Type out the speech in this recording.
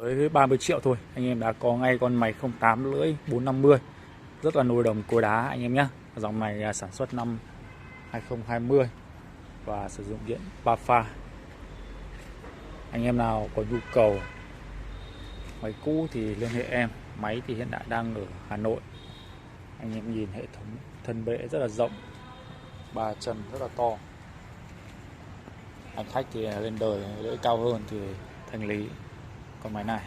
Với 30 triệu thôi anh em đã có ngay con máy 08 lưỡi 450 rất là nồi đồng cối đá anh em nhé. Dòng này sản xuất năm 2020 và sử dụng điện 3 pha. Anh em nào có nhu cầu máy cũ thì liên hệ em. Máy thì hiện tại đang ở Hà Nội. Anh em nhìn hệ thống thân bệ rất là rộng, 3 chân rất là to. Hành khách thì lên đời lưỡi cao hơn thì thành lý con máy này.